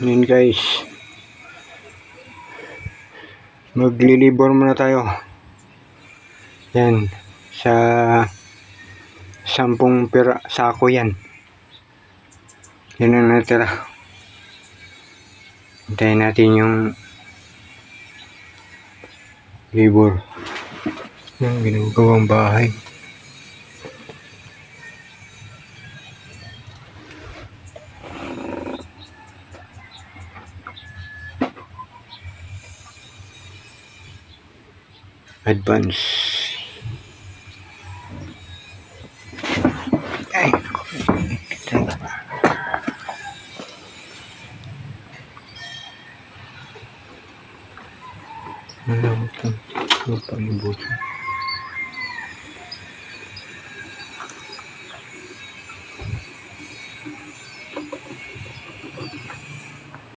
Yun guys, maglilibor muna tayo. Yan, sa 10 sako yan. Yan ang natira. Hintayin natin yung libor. Yung ginagawang bahay. Advance. Ay, ano ito? Ano pa yung buto?